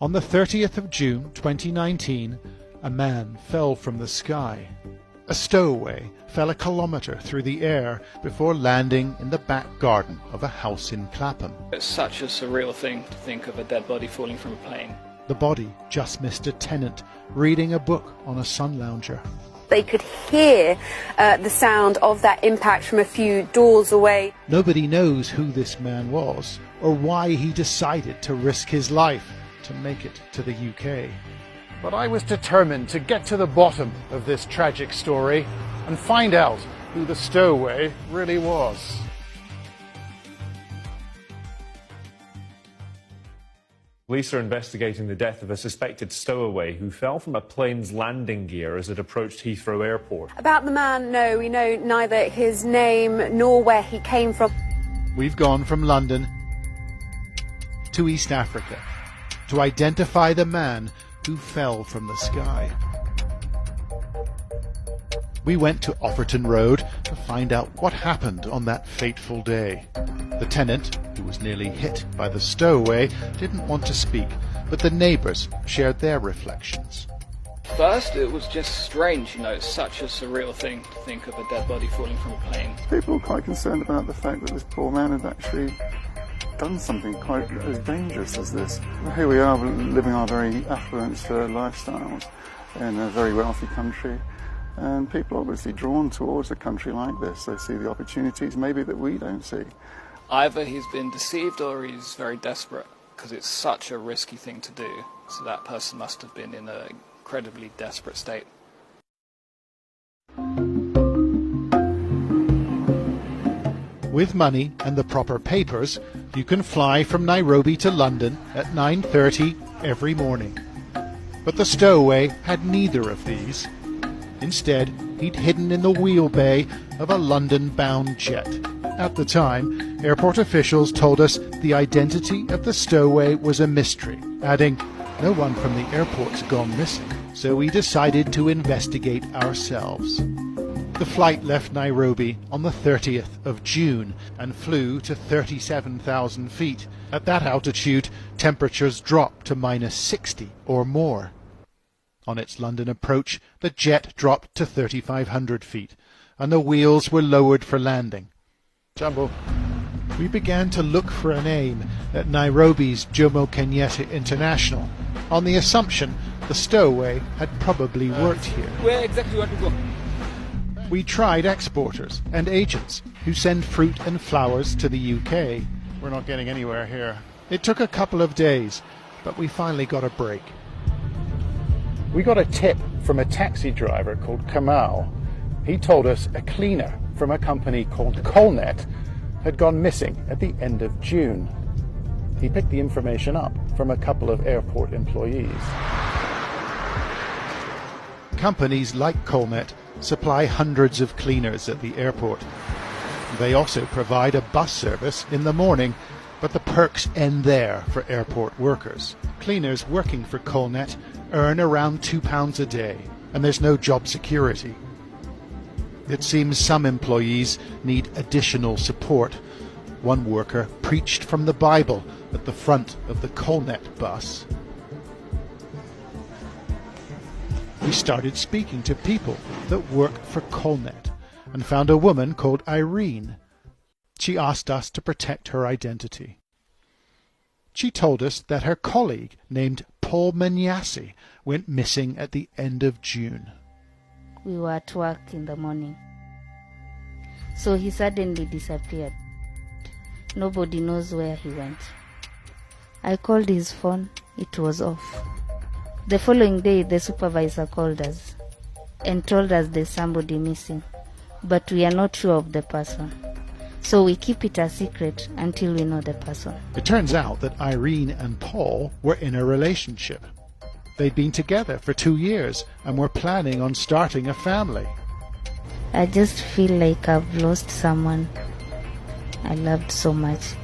On the 30th of June 2019, a man fell from the sky. A stowaway fell a kilometre through the air before landing in the back garden of a house in Clapham. It's such a surreal thing to think of a dead body falling from a plane. The body just missed a tenant reading a book on a sun lounger. They could hear the sound of that impact from a few doors away. Nobody knows who this man was or why he decided to risk his life to make it to the UK. But I was determined to get to the bottom of this tragic story and find out who the stowaway really was. Police are investigating the death of a suspected stowaway who fell from a plane's landing gear as it approached Heathrow Airport. About the man, no, we know neither his name nor where he came from. We've gone from London to East Africa to identify the man who fell from the sky. We went to Offerton Road to find out what happened on that fateful day. The tenant, who was nearly hit by the stowaway, didn't want to speak, but the neighbours shared their reflections. First, it was just strange, it's such a surreal thing to think of a dead body falling from a plane. People were quite concerned about the fact that this poor man had actually done something quite as dangerous as this. Here we are living our very affluent lifestyles in a very wealthy country, and people are obviously drawn towards a country like this. They see the opportunities maybe that we don't see. Either he's been deceived or he's very desperate, because it's such a risky thing to do. So that person must have been in an incredibly desperate state. With money and the proper papers, you can fly from Nairobi to London at 9:30 every morning. But the stowaway had neither of these. Instead, he'd hidden in the wheel bay of a London-bound jet. At the time, airport officials told us the identity of the stowaway was a mystery, adding, "No one from the airport's gone missing, so we decided to investigate ourselves." The flight left Nairobi on the 30th of June and flew to 37,000 feet. At that altitude, temperatures dropped to -60 or more. On its London approach, the jet dropped to 3,500 feet, and the wheels were lowered for landing. Jumbo. We began to look for a name at Nairobi's Jomo Kenyatta International, on the assumption the stowaway had probably worked here. Where exactly do you want to go? We tried exporters and agents who send fruit and flowers to the UK. We're not getting anywhere here. It took a couple of days, but we finally got a break. We got a tip from a taxi driver called Kamal. He told us a cleaner from a company called Colnet had gone missing at the end of June. He picked the information up from a couple of airport employees. Companies like Colnet supply hundreds of cleaners at the airport. They also provide a bus service in the morning, but the perks end there for airport workers. Cleaners working for Colnet earn around £2 a day, and there's no job security. It seems some employees need additional support. One worker preached from the Bible at the front of the Colnet bus. We started speaking to people that work for Colnet and found a woman called Irene. She asked us to protect her identity. She told us that her colleague, named Paul Manyasi, went missing at the end of June. We were at work in the morning, so he suddenly disappeared. Nobody knows where he went. I called his phone, it was off. The following day, the supervisor called us and told us there's somebody missing, but we are not sure of the person. So we keep it a secret until we know the person. It turns out that Irene and Paul were in a relationship. They'd been together for 2 years and were planning on starting a family. I just feel like I've lost someone I loved so much.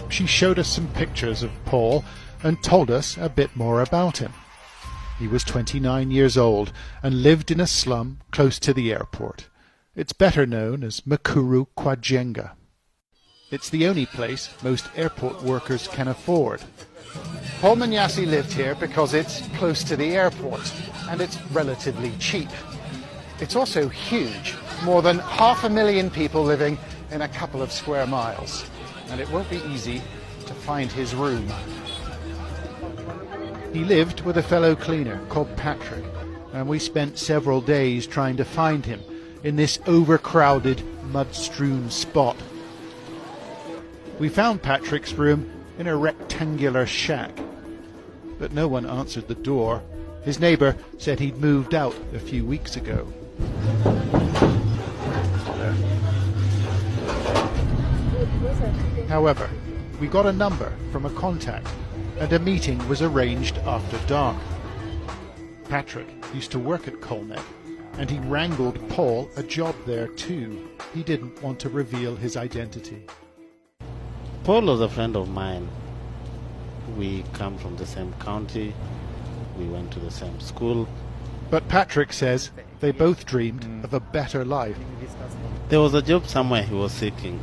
She showed us some pictures of Paul and told us a bit more about him. He was 29 years old and lived in a slum close to the airport. It's better known as Makuru Kwajenga. It's the only place most airport workers can afford. Paul Manyasi lived here because it's close to the airport and it's relatively cheap. It's also huge, more than 500,000 people living in a couple of square miles, and it won't be easy to find his room. He lived with a fellow cleaner called Patrick, and we spent several days trying to find him in this overcrowded, mud-strewn spot. We found Patrick's room in a rectangular shack, but no one answered the door. His neighbour said he'd moved out a few weeks ago. However, we got a number from a contact and a meeting was arranged after dark. Patrick used to work at Colnet and he wrangled Paul a job there too. He didn't want to reveal his identity. Paul was a friend of mine. We come from the same county. We went to the same school. But Patrick says they both dreamed of a better life. There was a job somewhere he was seeking.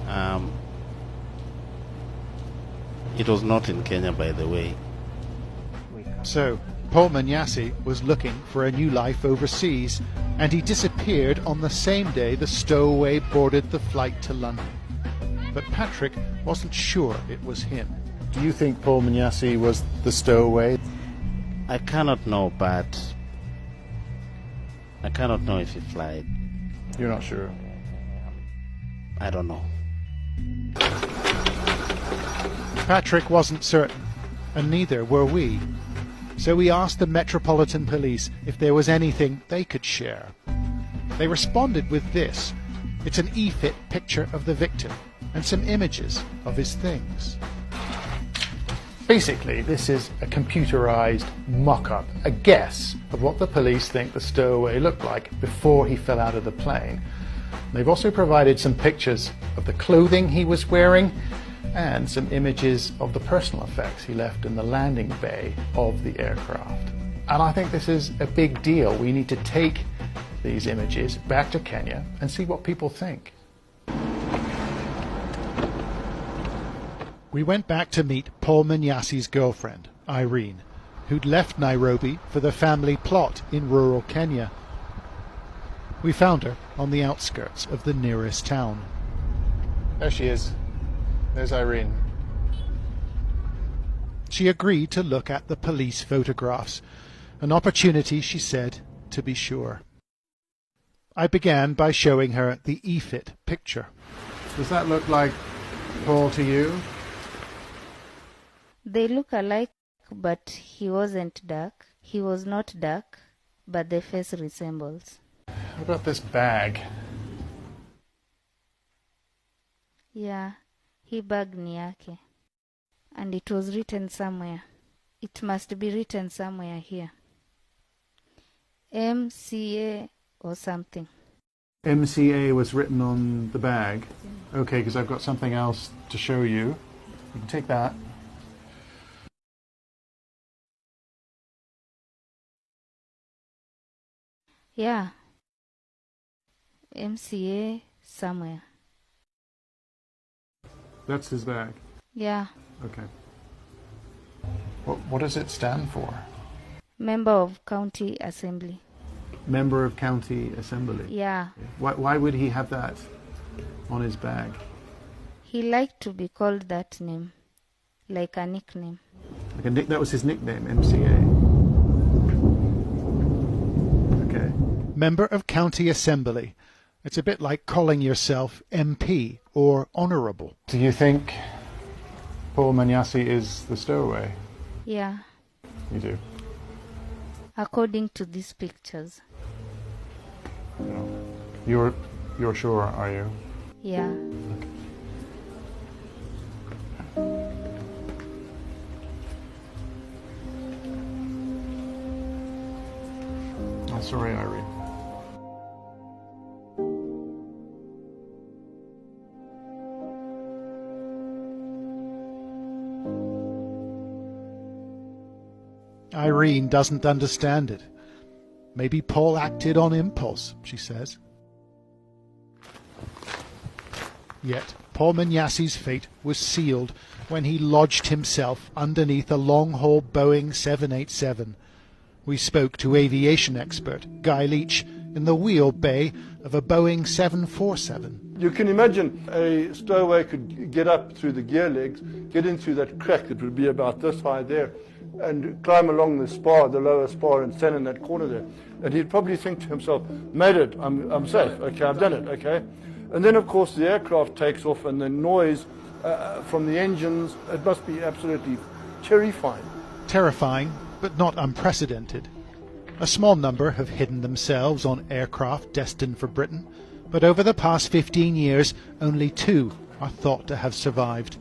It was not in Kenya, by the way. So, Paul Manyasi was looking for a new life overseas, and he disappeared on the same day the stowaway boarded the flight to London. But Patrick wasn't sure it was him. Do you think Paul Manyasi was the stowaway? I cannot know, but I cannot know if he flied. You're not sure? I don't know. Patrick wasn't certain, and neither were we. So we asked the Metropolitan Police if there was anything they could share. They responded with this. It's an e-fit picture of the victim and some images of his things. Basically, this is a computerized mock-up, a guess of what the police think the stowaway looked like before he fell out of the plane. They've also provided some pictures of the clothing he was wearing and some images of the personal effects he left in the landing bay of the aircraft. And I think this is a big deal. We need to take these images back to Kenya and see what people think. We went back to meet Paul Manyasi's girlfriend, Irene, who'd left Nairobi for the family plot in rural Kenya. We found her on the outskirts of the nearest town. There she is. There's Irene. She agreed to look at the police photographs, an opportunity, she said, to be sure. I began by showing her the e-fit picture. Does that look like Paul to you? They look alike, but he wasn't dark. He was not dark, but the face resembles. What about this bag? Yeah, he bag ni yake. And it was written somewhere. It must be written somewhere here. MCA or something. MCA was written on the bag. Okay, because I've got something else to show you. You can take that. Yeah. MCA somewhere. That's his bag. Yeah. Okay. What does it stand for? Member of County Assembly. Member of County Assembly. Yeah. Why would he have that on his bag? He liked to be called that name, like a nickname. That was his nickname, MCA. Okay. Member of County Assembly. It's a bit like calling yourself MP or Honourable. Do you think Paul Manyasi is the stowaway? Yeah. You do? According to these pictures. You're sure, are you? Yeah. I'm sorry, Irene. Irene doesn't understand it. Maybe Paul acted on impulse, she says. Yet Paul Manyasi's fate was sealed when he lodged himself underneath a long-haul Boeing 787. We spoke to aviation expert Guy Leach in the wheel bay of a Boeing 747. You can imagine a stowaway could get up through the gear legs, get into that crack that would be about this high there, and climb along the spar, the lower spar, and stand in that corner there. And he'd probably think to himself, made it, I'm safe, okay, I've done it, okay. And then, of course, the aircraft takes off, and the noise from the engines, it must be absolutely terrifying. Terrifying, but not unprecedented. A small number have hidden themselves on aircraft destined for Britain, but over the past 15 years, only 2 are thought to have survived.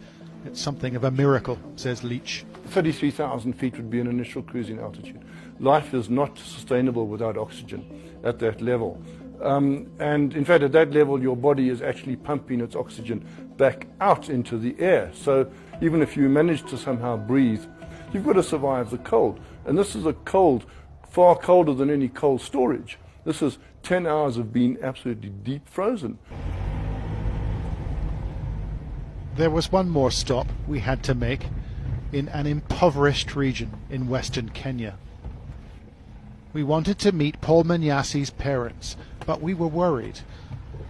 It's something of a miracle, says Leach. 33,000 feet would be an initial cruising altitude. Life is not sustainable without oxygen at that level. And in fact, at that level, your body is actually pumping its oxygen back out into the air. So even if you manage to somehow breathe, you've got to survive the cold. And this is a cold, far colder than any cold storage. This is 10 hours of being absolutely deep frozen. There was one more stop we had to make in an impoverished region in western Kenya. We wanted to meet Paul Manyasi's parents, but we were worried.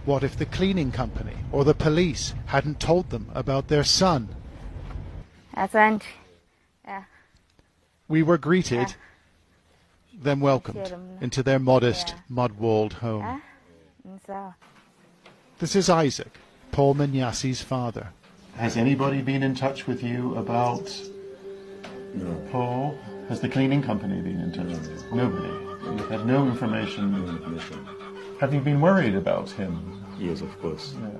What if the cleaning company or the police hadn't told them about their son? Asante. We were greeted, then welcomed into their modest, mud-walled home. This is Isaac, Paul Manyasi's father. Has anybody been in touch with you about Paul? Has the cleaning company been in touch with you? Nobody. You've had no information. No information. Have you been worried about him? Yes, of course. Yeah.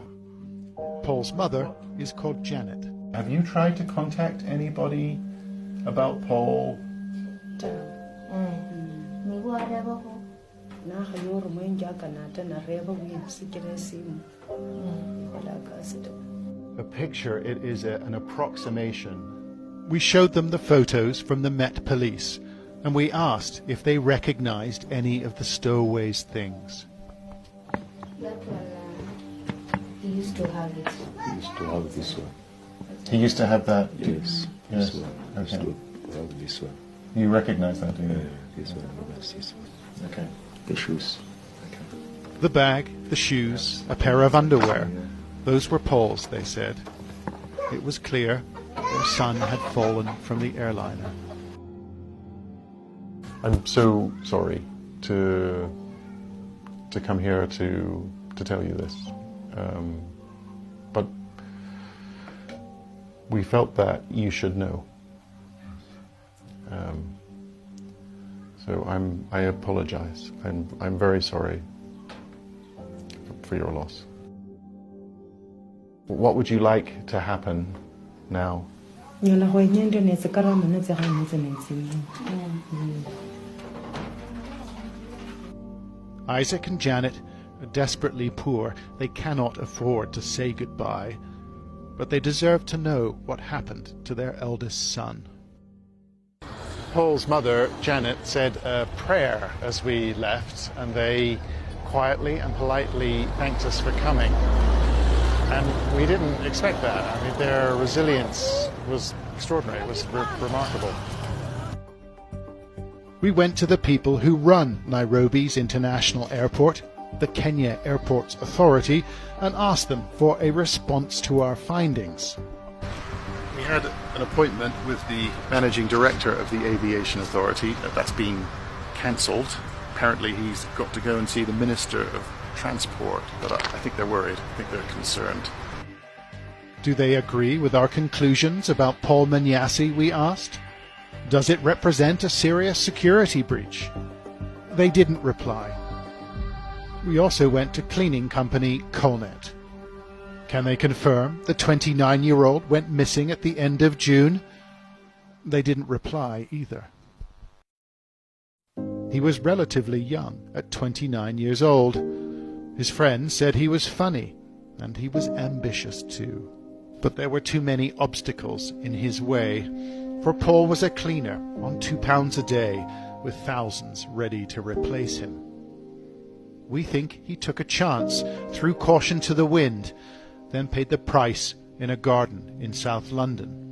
Paul's mother is called Janet. Have you tried to contact anybody about Paul? A picture, it is an approximation. We showed them the photos from the Met Police, and we asked if they recognized any of the stowaway's things. He used to have it. He used to have this one. He used to have that? Yes. Yes. This one. Okay. He used to have this one. You recognize that, do you? This one. That's this one. Okay. The shoes. Okay. The bag, the shoes, a pair of underwear. Those were Paul's, they said. It was clear their son had fallen from the airliner. I'm so sorry to come here to tell you this, but we felt that you should know. So I apologize. I'm very sorry for your loss. What would you like to happen now? Isaac and Janet are desperately poor. They cannot afford to say goodbye, but they deserve to know what happened to their eldest son. Paul's mother, Janet, said a prayer as we left, and they quietly and politely thanked us for coming. And we didn't expect that. I mean, their resilience was extraordinary. It was remarkable. We went to the people who run Nairobi's international airport, the Kenya Airports Authority, and asked them for a response to our findings. We had an appointment with the managing director of the Aviation Authority. That's been cancelled. Apparently he's got to go and see the Minister of Transport, but I think they're worried. I think they're concerned. Do they agree with our conclusions about Paul Manyasi, we asked? Does it represent a serious security breach? They didn't reply. We also went to cleaning company Colnet. Can they confirm the 29-year-old went missing at the end of June? They didn't reply either. He was relatively young, at 29 years old. His friends said he was funny, and he was ambitious too. But there were too many obstacles in his way, for Paul was a cleaner on £2 a day, with thousands ready to replace him. We think he took a chance, threw caution to the wind, then paid the price in a garden in South London.